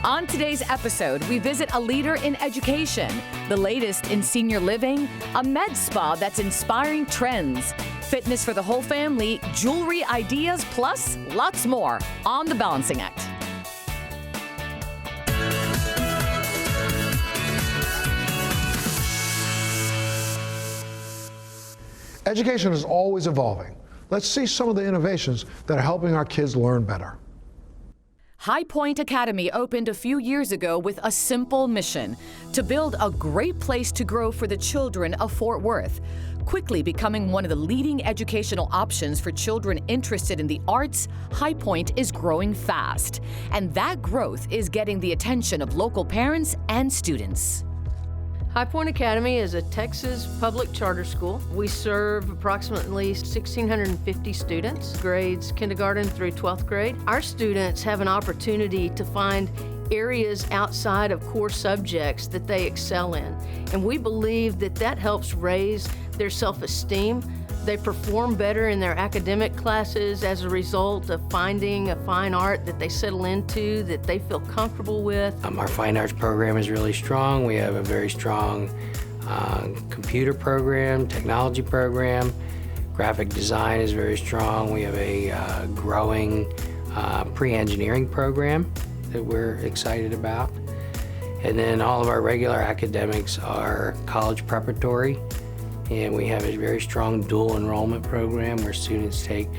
On today's episode, we visit a leader in education, the latest in senior living, a med spa that's inspiring trends, fitness for the whole family, jewelry ideas, plus lots more on The Balancing Act. Education is always evolving. Let's see some of the innovations that are helping our kids learn better. High Point Academy opened a few years ago with a simple mission: to build a great place to grow for the children of Fort Worth, quickly becoming one of the leading educational options for children interested in the arts. High Point is growing fast, and that growth is getting the attention of local parents and students. High Point Academy is a Texas public charter school. We serve approximately 1,650 students, grades kindergarten through 12th grade. Our students have an opportunity to find areas outside of core subjects that they excel in. And we believe that that helps raise their self-esteem. They perform better in their academic classes as a result of finding a fine art that they settle into, that they feel comfortable with. Our fine arts program is really strong. We have a very strong computer program, technology program. Graphic design is very strong. We have a growing pre-engineering program that we're excited about. And then all of our regular academics are college preparatory. And we have a very strong dual enrollment program where students take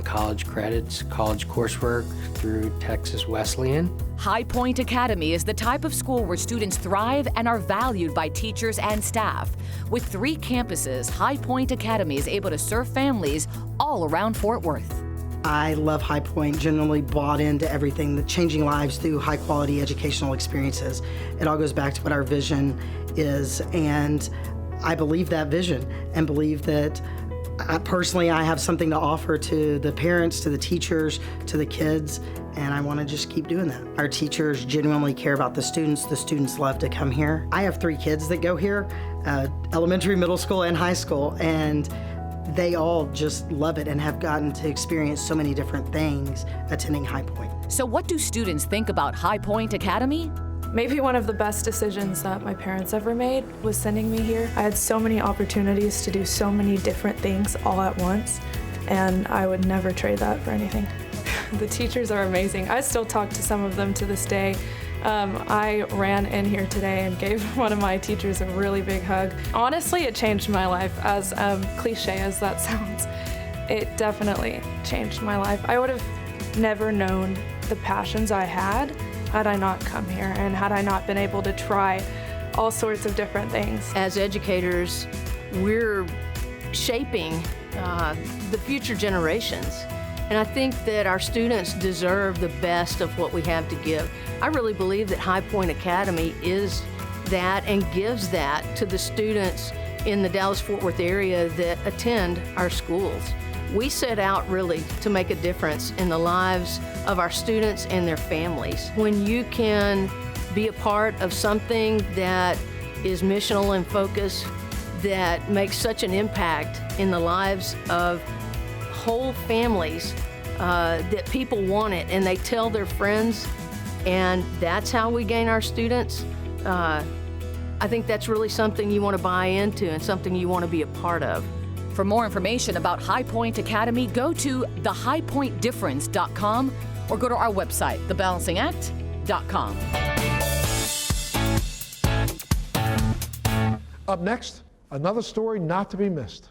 college credits, college coursework through Texas Wesleyan. High Point Academy is the type of school where students thrive and are valued by teachers and staff. With 3 campuses, High Point Academy is able to serve families all around Fort Worth. I love High Point, generally bought into everything, the changing lives through high quality educational experiences. It all goes back to what our vision is, and I believe that vision and believe that personally I have something to offer to the parents, to the teachers, to the kids, and I want to just keep doing that. Our teachers genuinely care about the students love to come here. I have 3 kids that go here, elementary, middle school, and high school, and they all just love it and have gotten to experience so many different things attending High Point. So what do students think about High Point Academy? Maybe one of the best decisions that my parents ever made was sending me here. I had so many opportunities to do so many different things all at once, and I would never trade that for anything. The teachers are amazing. I still talk to some of them to this day. I ran in here today and gave one of my teachers a really big hug. Honestly, it changed my life, as cliche as that sounds. It definitely changed my life. I would have never known the passions I had I not come here and had I not been able to try all sorts of different things. As educators, we're shaping the future generations. And I think that our students deserve the best of what we have to give. I really believe that High Point Academy is that and gives that to the students in the Dallas-Fort Worth area that attend our schools. We set out really to make a difference in the lives of our students and their families. When you can be a part of something that is missional in focus, that makes such an impact in the lives of whole families, that people want it and they tell their friends, and that's how we gain our students, I think that's really something you want to buy into and something you want to be a part of. For more information about High Point Academy, go to thehighpointdifference.com or go to our website, thebalancingact.com. Up next, another story not to be missed.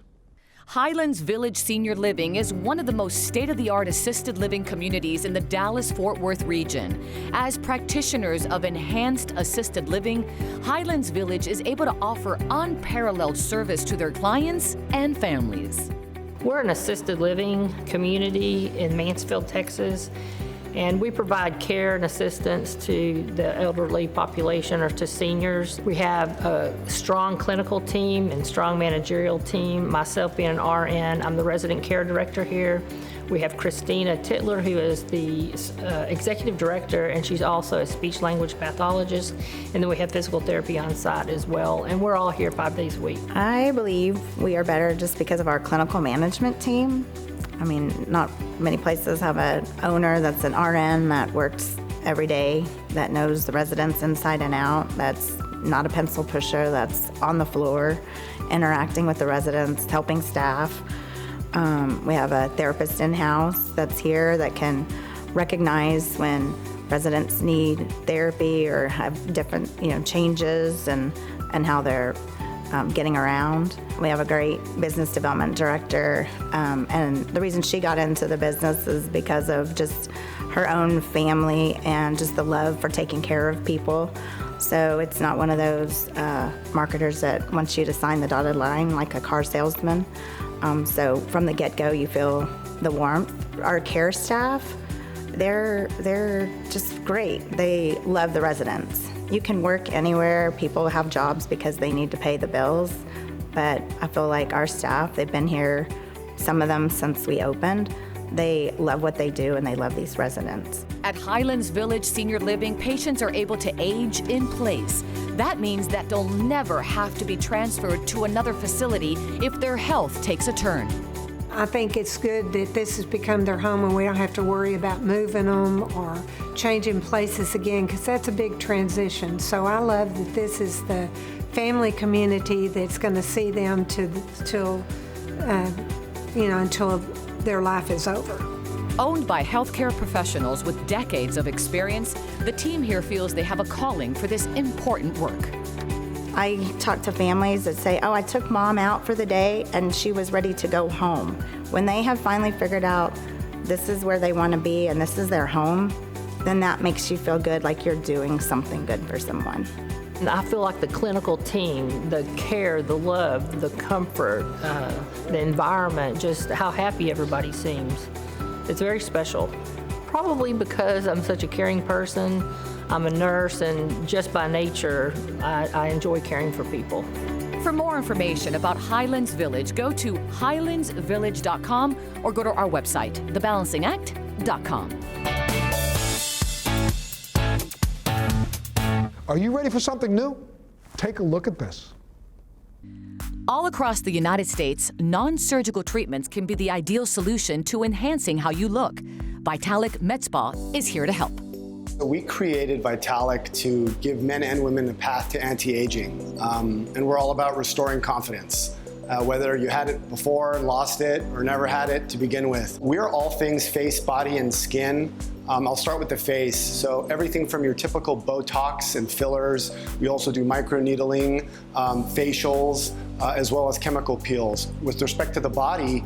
Highlands Village Senior Living is one of the most state-of-the-art assisted living communities in the Dallas-Fort Worth region. As practitioners of enhanced assisted living, Highlands Village is able to offer unparalleled service to their clients and families. We're an assisted living community in Mansfield, Texas, and we provide care and assistance to the elderly population or to seniors. We have a strong clinical team and strong managerial team. Myself being an RN, I'm the resident care director here. We have Christina Titler, who is the executive director, and she's also a speech-language pathologist. And then we have physical therapy on site as well, and we're all here 5 days a week. I believe we are better just because of our clinical management team. I mean, not many places have an owner that's an RN that works every day, that knows the residents inside and out, that's not a pencil pusher, that's on the floor, interacting with the residents, helping staff. We have a therapist in-house that's here that can recognize when residents need therapy or have different, changes and how they're getting around. We have a great business development director, and the reason she got into the business is because of just her own family and just the love for taking care of people. So it's not one of those marketers that wants you to sign the dotted line like a car salesman. So from the get-go, you feel the warmth. Our care staff, they're just great. They love the residents. You can work anywhere. People have jobs because they need to pay the bills. But I feel like our staff, they've been here, some of them since we opened. They love what they do and they love these residents. At Highlands Village Senior Living, patients are able to age in place. That means that they'll never have to be transferred to another facility if their health takes a turn. I think it's good that this has become their home and we don't have to worry about moving them or changing places again, because that's a big transition. So I love that this is the family community that's going to see them until their life is over. Owned by healthcare professionals with decades of experience, the team here feels they have a calling for this important work. I talk to families that say, I took mom out for the day and she was ready to go home. When they have finally figured out this is where they want to be and this is their home, then that makes you feel good, like you're doing something good for someone. And I feel like the clinical team, the care, the love, the comfort, the environment, just how happy everybody seems. It's very special. Probably because I'm such a caring person. I'm a nurse, and just by nature, I enjoy caring for people. For more information about Highlands Village, go to highlandsvillage.com or go to our website, thebalancingact.com. Are you ready for something new? Take a look at this. All across the United States, non-surgical treatments can be the ideal solution to enhancing how you look. Vitalyc Medspa is here to help. We created Vitalyc to give men and women a path to anti-aging, and we're all about restoring confidence. Whether you had it before, lost it, or never had it to begin with. We're all things face, body, and skin. I'll start with the face. So everything from your typical Botox and fillers. We also do microneedling, facials, as well as chemical peels. With respect to the body,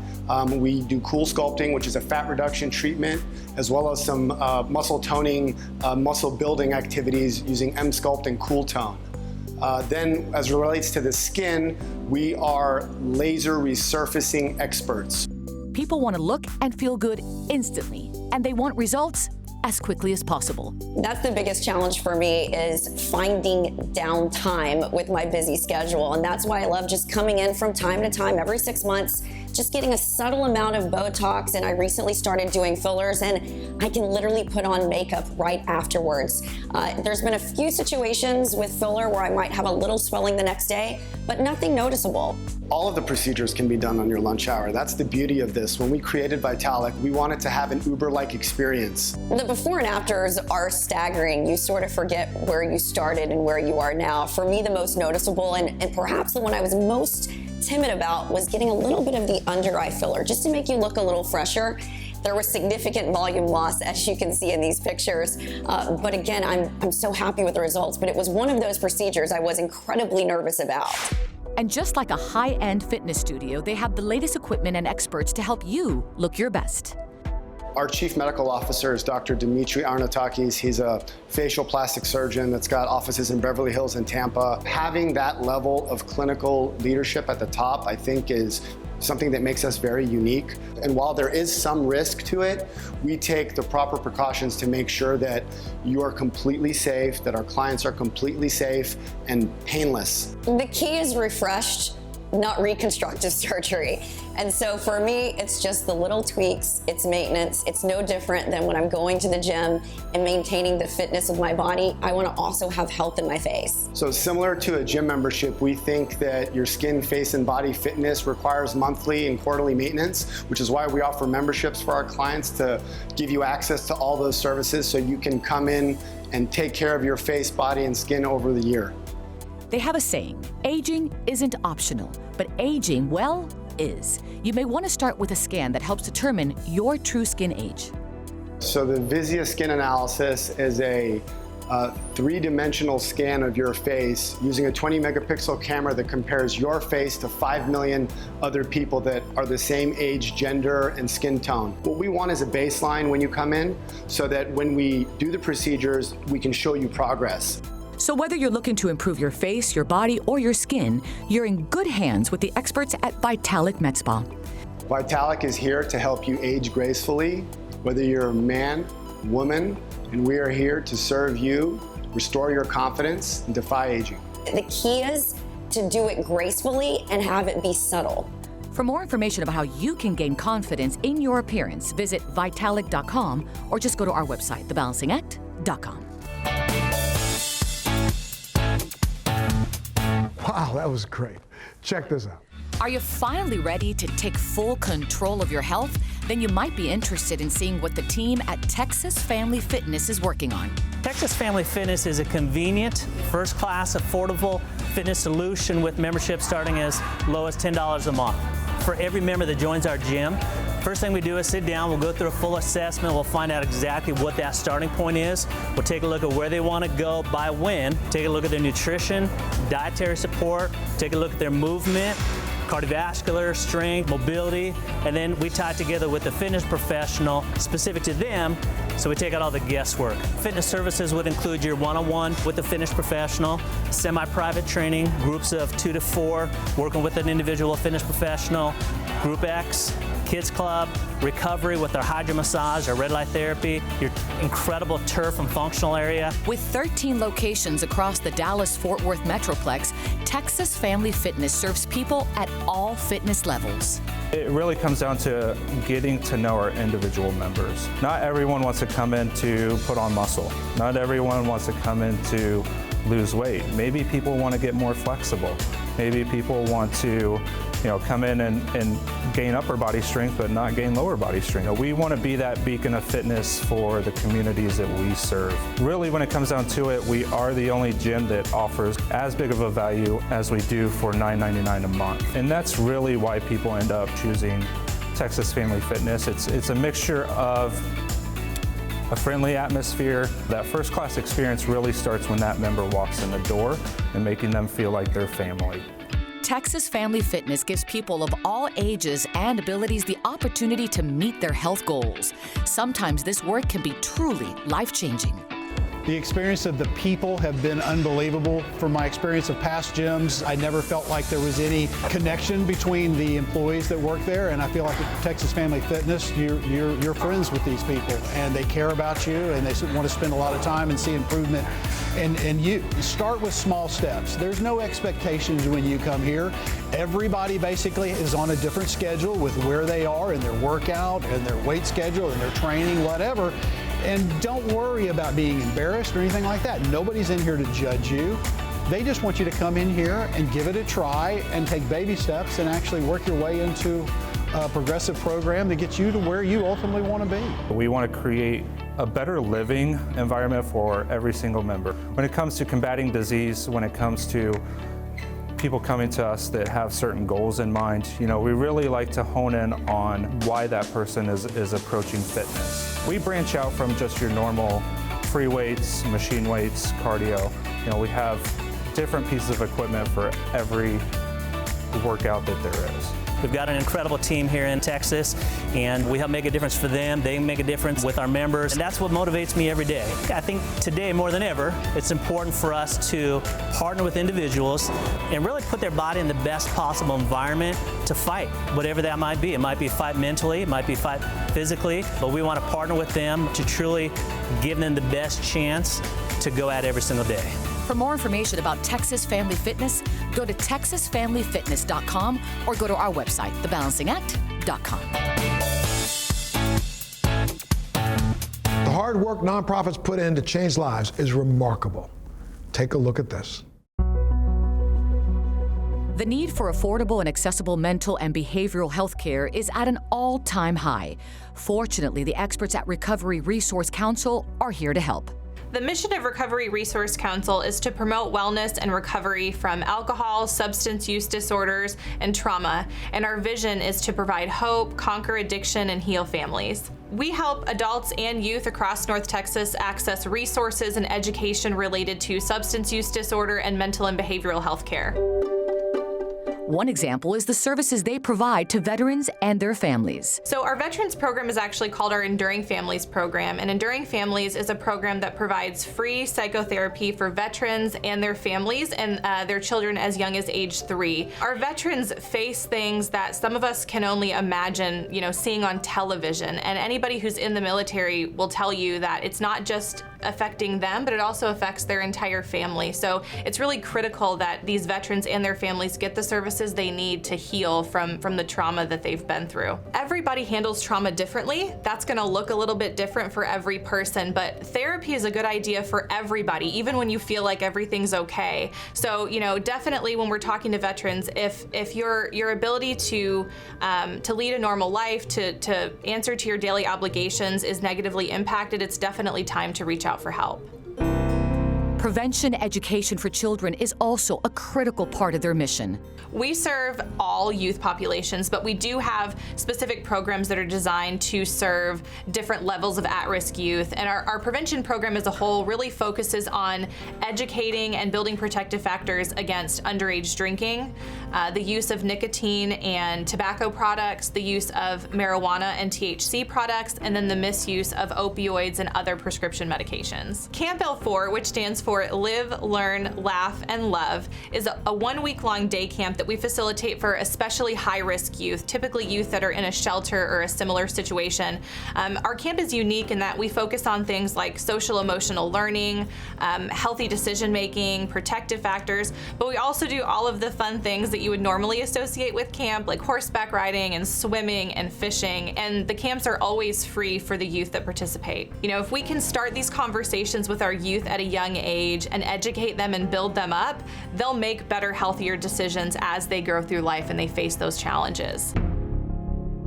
we do cool sculpting, which is a fat reduction treatment, as well as some muscle toning, muscle building activities using M-Sculpt and Cool Tone. Then, as it relates to the skin, we are laser resurfacing experts. People want to look and feel good instantly, and they want results as quickly as possible. That's the biggest challenge for me, is finding downtime with my busy schedule. And that's why I love just coming in from time to time, every 6 months, just getting a subtle amount of Botox. And I recently started doing fillers, and I can literally put on makeup right afterwards. There's been a few situations with filler where I might have a little swelling the next day, but nothing noticeable. All of the procedures can be done on your lunch hour. That's the beauty of this. When we created Vitalik, we wanted to have an Uber-like experience. The before and afters are staggering. You sort of forget where you started and where you are now. For me, the most noticeable and perhaps the one I was most timid about was getting a little bit of the under eye filler, just to make you look a little fresher. There was significant volume loss, as you can see in these pictures. But again, I'm so happy with the results. But it was one of those procedures I was incredibly nervous about. And just like a high-end fitness studio, they have the latest equipment and experts to help you look your best. Our chief medical officer is Dr. Dimitri Arnatakis. He's a facial plastic surgeon that's got offices in Beverly Hills and Tampa. Having that level of clinical leadership at the top, I think, is something that makes us very unique. And while there is some risk to it, we take the proper precautions to make sure that you are completely safe, that our clients are completely safe and painless. The key is refreshed, not reconstructive surgery. And so for me, it's just the little tweaks, it's maintenance. It's no different than when I'm going to the gym and maintaining the fitness of my body. I want to also have health in my face. So similar to a gym membership, we think that your skin, face, and body fitness requires monthly and quarterly maintenance, which is why we offer memberships for our clients to give you access to all those services so you can come in and take care of your face, body, and skin over the year. They have a saying, aging isn't optional, but aging, well, is. You may want to start with a scan that helps determine your true skin age. So the Visia Skin Analysis is a three-dimensional scan of your face using a 20 megapixel camera that compares your face to 5 million other people that are the same age, gender, and skin tone. What we want is a baseline when you come in so that when we do the procedures, we can show you progress. So whether you're looking to improve your face, your body, or your skin, you're in good hands with the experts at Vitalyc Medspa. Vitalik is here to help you age gracefully, whether you're a man, woman, and we are here to serve you, restore your confidence, and defy aging. The key is to do it gracefully and have it be subtle. For more information about how you can gain confidence in your appearance, visit Vitalyc.com or just go to our website, thebalancingact.com. Wow, that was great. Check this out. Are you finally ready to take full control of your health? Then you might be interested in seeing what the team at Texas Family Fitness is working on. Texas Family Fitness is a convenient, first-class, affordable fitness solution with membership starting as low as $10 a month. For every member that joins our gym, first thing we do is sit down, we'll go through a full assessment, we'll find out exactly what that starting point is. We'll take a look at where they want to go by when, take a look at their nutrition, dietary support, take a look at their movement, cardiovascular, strength, mobility, and then we tie it together with a fitness professional specific to them, so we take out all the guesswork. Fitness services would include your one-on-one with a fitness professional, semi-private training, groups of 2 to 4, working with an individual fitness professional, Group X, Kids Club, recovery with our hydro massage, our red light therapy, your incredible turf and functional area. With 13 locations across the Dallas-Fort Worth Metroplex, Texas Family Fitness serves people at all fitness levels. It really comes down to getting to know our individual members. Not everyone wants to come in to put on muscle. Not everyone wants to come in to lose weight. Maybe people want to get more flexible. Maybe people want to come in and gain upper body strength but not gain lower body strength. We want to be that beacon of fitness for the communities that we serve. Really, when it comes down to it, we are the only gym that offers as big of a value as we do for $9.99 a month. And that's really why people end up choosing Texas Family Fitness. It's a mixture of a friendly atmosphere. That first class experience really starts when that member walks in the door and making them feel like they're family. Texas Family Fitness gives people of all ages and abilities the opportunity to meet their health goals. Sometimes this work can be truly life-changing. The experience of the people have been unbelievable. From my experience of past gyms, I never felt like there was any connection between the employees that work there, and I feel like at Texas Family Fitness, you're friends with these people, and they care about you, and they want to spend a lot of time and see improvement. And you start with small steps. There's no expectations when you come here. Everybody basically is on a different schedule with where they are in their workout and their weight schedule and their training, whatever. And don't worry about being embarrassed or anything like that. Nobody's in here to judge you. They just want you to come in here and give it a try and take baby steps and actually work your way into a progressive program that gets you to where you ultimately want to be. We want to create a better living environment for every single member. When it comes to combating disease, when it comes to people coming to us that have certain goals in mind, we really like to hone in on why that person is approaching fitness. We branch out from just your normal free weights, machine weights, cardio. We have different pieces of equipment for every workout that there is. We've got an incredible team here in Texas, and we help make a difference for them. They make a difference with our members, and that's what motivates me every day. I think today, more than ever, it's important for us to partner with individuals and really put their body in the best possible environment to fight, whatever that might be. It might be fight mentally, it might be fight physically, but we want to partner with them to truly give them the best chance to go at every single day. For more information about Texas Family Fitness, go to texasfamilyfitness.com or go to our website, thebalancingact.com. The hard work nonprofits put in to change lives is remarkable. Take a look at this. The need for affordable and accessible mental and behavioral health care is at an all-time high. Fortunately, the experts at Recovery Resource Council are here to help. The mission of Recovery Resource Council is to promote wellness and recovery from alcohol, substance use disorders, and trauma, and our vision is to provide hope, conquer addiction, and heal families. We help adults and youth across North Texas access resources and education related to substance use disorder and mental and behavioral health care. One example is the services they provide to veterans and their families. So our veterans program is actually called our Enduring Families program, and Enduring Families is a program that provides free psychotherapy for veterans and their families and their children as young as age 3. Our veterans face things that some of us can only imagine, seeing on television, and anybody who's in the military will tell you that it's not just affecting them, but it also affects their entire family. So it's really critical that these veterans and their families get the services they need to heal from the trauma that they've been through. Everybody handles trauma differently. That's gonna look a little bit different for every person, but therapy is a good idea for everybody, even when you feel like everything's okay. So, definitely when we're talking to veterans, if your ability to lead a normal life, to answer to your daily obligations is negatively impacted, it's definitely time to reach out for help. Prevention education for children is also a critical part of their mission. We serve all youth populations, but we do have specific programs that are designed to serve different levels of at-risk youth. And our prevention program as a whole really focuses on educating and building protective factors against underage drinking, the use of nicotine and tobacco products, the use of marijuana and THC products, and then the misuse of opioids and other prescription medications. Camp L4, which stands for Live, Learn, Laugh, and Love, is a 1-week-long day camp that we facilitate for especially high-risk youth, typically youth that are in a shelter or a similar situation. Our camp is unique in that we focus on things like social emotional learning, healthy decision-making, protective factors, but we also do all of the fun things that you would normally associate with camp, like horseback riding and swimming and fishing, and the camps are always free for the youth that participate. If we can start these conversations with our youth at a young age and educate them and build them up, they'll make better, healthier decisions as they grow through life and they face those challenges.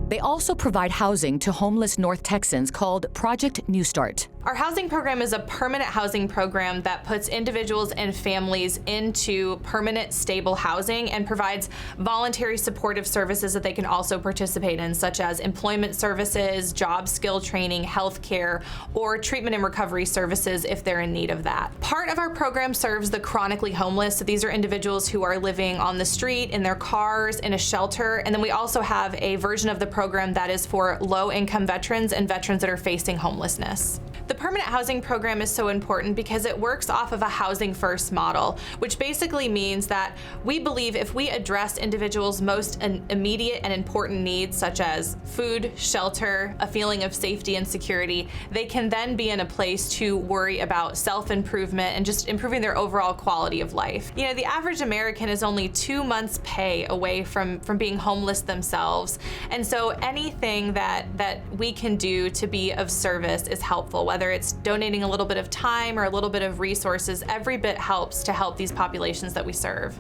They also provide housing to homeless North Texans called Project New Start. Our housing program is a permanent housing program that puts individuals and families into permanent, stable housing and provides voluntary supportive services that they can also participate in, such as employment services, job skill training, health care, or treatment and recovery services if they're in need of that. Part of our program serves the chronically homeless. So these are individuals who are living on the street, in their cars, in a shelter. And then we also have a version of the program that is for low-income veterans and veterans that are facing homelessness. The permanent housing program is so important because it works off of a housing first model, which basically means that we believe if we address individuals' most immediate and important needs, such as food, shelter, a feeling of safety and security, they can then be in a place to worry about self-improvement and just improving their overall quality of life. The average American is only 2 months' pay away from being homeless themselves, and so anything that we can do to be of service is helpful, whether it's donating a little bit of time or a little bit of resources. Every bit helps to help these populations that we serve.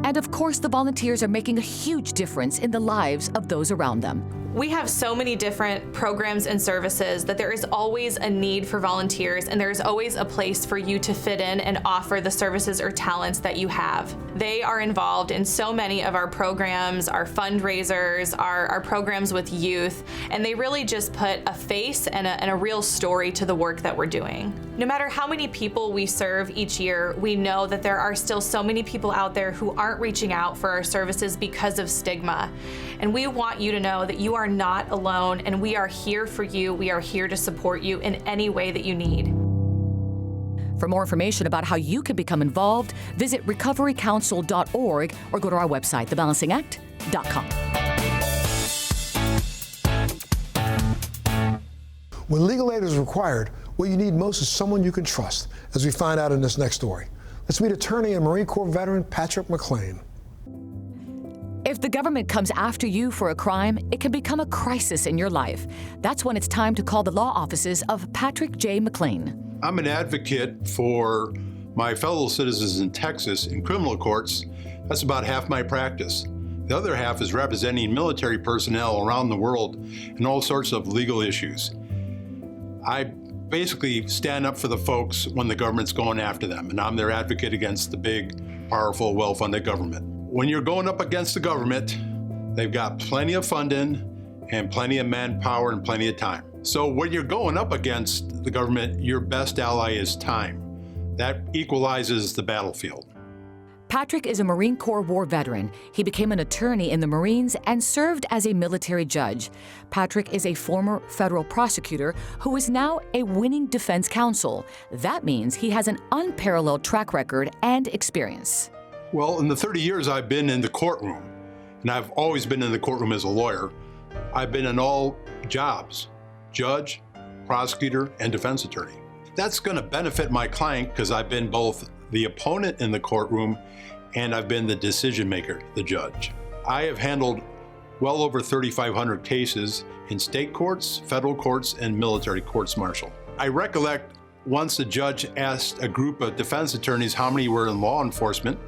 And of course, the volunteers are making a huge difference in the lives of those around them. We have so many different programs and services that there is always a need for volunteers, and there's always a place for you to fit in and offer the services or talents that you have. They are involved in so many of our programs, our fundraisers, our programs with youth, and they really just put a face and a real story to the work that we're doing. No matter how many people we serve each year, we know that there are still so many people out there who aren't reaching out for our services because of stigma. And we want you to know that you are not alone, and we are here for you. We are here to support you in any way that you need. For more information about how you can become involved, visit recoverycouncil.org or go to our website, thebalancingact.com. When legal aid is required, What you need most is someone you can trust, as we find out in this next story. Let's meet attorney and Marine Corps veteran Patrick McLean. If the government comes after you for a crime, it can become a crisis in your life. That's when it's time to call the law offices of Patrick J. McLean. I'm an advocate for my fellow citizens in Texas in criminal courts. That's about half my practice. The other half is representing military personnel around the world in all sorts of legal issues. I basically stand up for the folks when the government's going after them, and I'm their advocate against the big, powerful, well-funded government. When you're going up against the government, they've got plenty of funding and plenty of manpower and plenty of time. So when you're going up against the government, your best ally is time. That equalizes the battlefield. Patrick is a Marine Corps War veteran. He became an attorney in the Marines and served as a military judge. Patrick is a former federal prosecutor who is now a winning defense counsel. That means he has an unparalleled track record and experience. Well, in the 30 years I've been in the courtroom, and I've always been in the courtroom as a lawyer, I've been in all jobs, judge, prosecutor, and defense attorney. That's going to benefit my client because I've been both the opponent in the courtroom and I've been the decision maker, the judge. I have handled well over 3,500 cases in state courts, federal courts, and military courts martial. I recollect once the judge asked a group of defense attorneys how many were in law enforcement.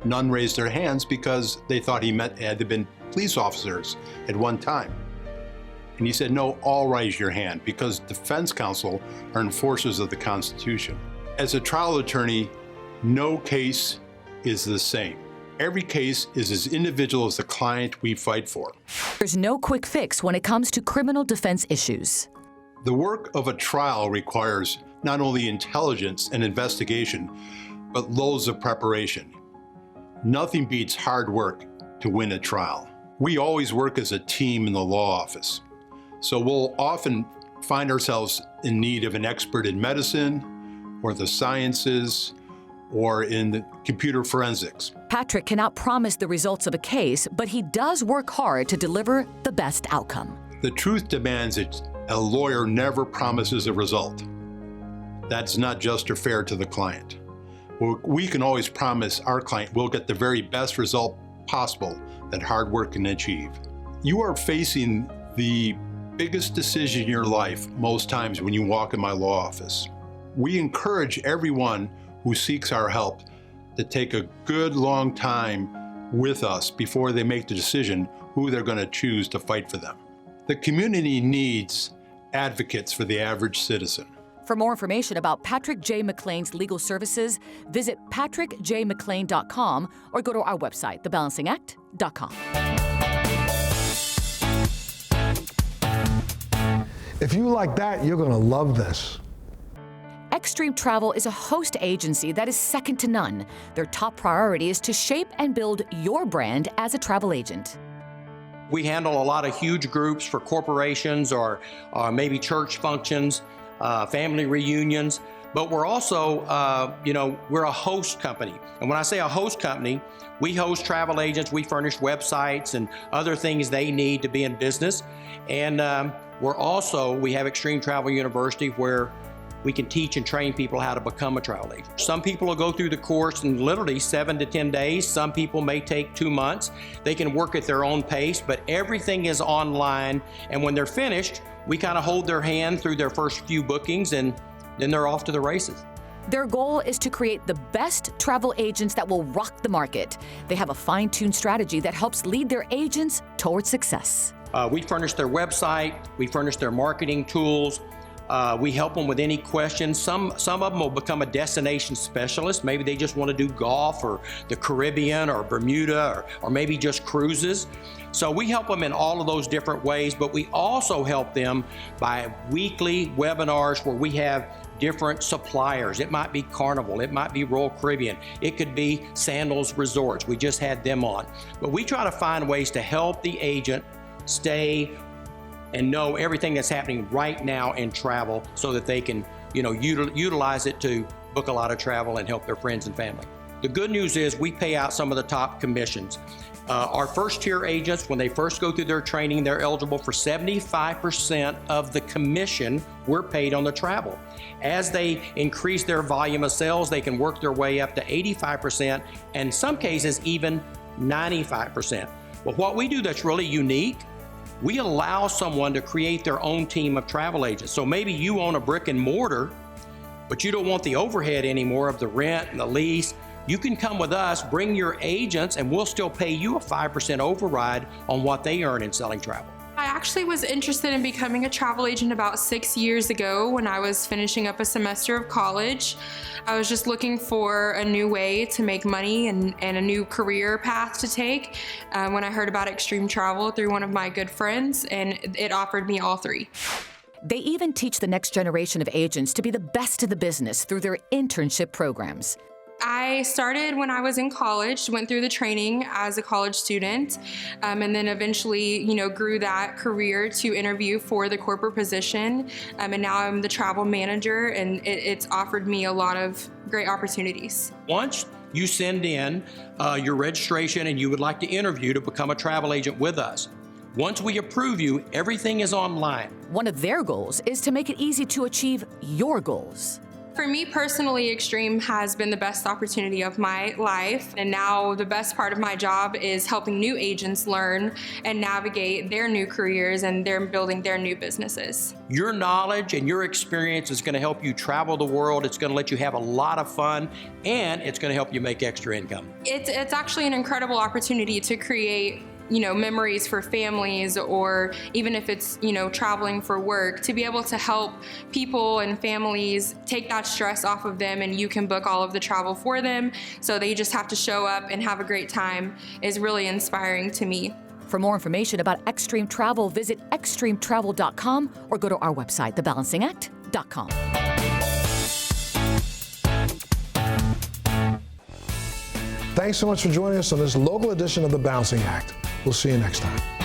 None raised their hands because they thought he had been police officers at one time. And he said, no, all raise your hand because defense counsel are enforcers of the Constitution. As a trial attorney, no case is the same. Every case is as individual as the client we fight for. There's no quick fix when it comes to criminal defense issues. The work of a trial requires not only intelligence and investigation, but loads of preparation. Nothing beats hard work to win a trial. We always work as a team in the law office. So we'll often find ourselves in need of an expert in medicine or the sciences or in the computer forensics. Patrick cannot promise the results of a case, but he does work hard to deliver the best outcome. The truth demands that a lawyer never promises a result. That's not just or fair to the client. We can always promise our client we'll get the very best result possible that hard work can achieve. You are facing the biggest decision in your life most times when you walk in my law office. We encourage everyone who seeks our help to take a good long time with us before they make the decision who they're going to choose to fight for them. The community needs advocates for the average citizen. For more information about Patrick J. McLean's legal services, visit patrickjmclean.com or go to our website, thebalancingact.com. If you like that, you're going to love this. Extreme Travel is a host agency that is second to none. Their top priority is to shape and build your brand as a travel agent. We handle a lot of huge groups for corporations or maybe church functions, family reunions, but we're also, we're a host company. And when I say a host company, we host travel agents, we furnish websites and other things they need to be in business. And we have Extreme Travel University where we can teach and train people how to become a travel agent. Some people will go through the course in literally 7 to 10 days. Some people may take 2 months. They can work at their own pace, but everything is online. And when they're finished, we kind of hold their hand through their first few bookings and then they're off to the races. Their goal is to create the best travel agents that will rock the market. They have a fine-tuned strategy that helps lead their agents towards success. We furnish their website, we furnish their marketing tools, we help them with any questions. Some of them will become a destination specialist. Maybe they just want to do golf or the Caribbean or Bermuda or maybe just cruises. So we help them in all of those different ways, but we also help them by weekly webinars where we have different suppliers. It might be Carnival, it might be Royal Caribbean, it could be Sandals Resorts. We just had them on. But we try to find ways to help the agent stay and know everything that's happening right now in travel so that they can, utilize it to book a lot of travel and help their friends and family. The good news is we pay out some of the top commissions. Our first-tier agents, when they first go through their training, they're eligible for 75% of the commission we're paid on the travel. As they increase their volume of sales, they can work their way up to 85%, and in some cases, even 95%. But what we do that's really unique, we allow someone to create their own team of travel agents. So maybe you own a brick and mortar, but you don't want the overhead anymore of the rent and the lease. You can come with us, bring your agents, and we'll still pay you a 5% override on what they earn in selling travel. I actually was interested in becoming a travel agent about 6 years ago when I was finishing up a semester of college. I was just looking for a new way to make money and a new career path to take when I heard about extreme travel through one of my good friends, and it offered me all three. They even teach the next generation of agents to be the best in the business through their internship programs. I started when I was in college, went through the training as a college student, and then eventually, grew that career to interview for the corporate position. And now I'm the travel manager, and it's offered me a lot of great opportunities. Once you send in your registration and you would like to interview to become a travel agent with us, once we approve you, everything is online. One of their goals is to make it easy to achieve your goals. For me personally, Extreme has been the best opportunity of my life, and now the best part of my job is helping new agents learn and navigate their new careers, and they're building their new businesses. Your knowledge and your experience is going to help you travel the world. It's going to let you have a lot of fun, and it's going to help you make extra income. It's actually an incredible opportunity to create memories for families, or even if it's, traveling for work, to be able to help people and families take that stress off of them, and you can book all of the travel for them. So they just have to show up and have a great time is really inspiring to me. For more information about extreme travel, visit extremetravel.com or go to our website, thebalancingact.com. Thanks so much for joining us on this local edition of The Balancing Act. We'll see you next time.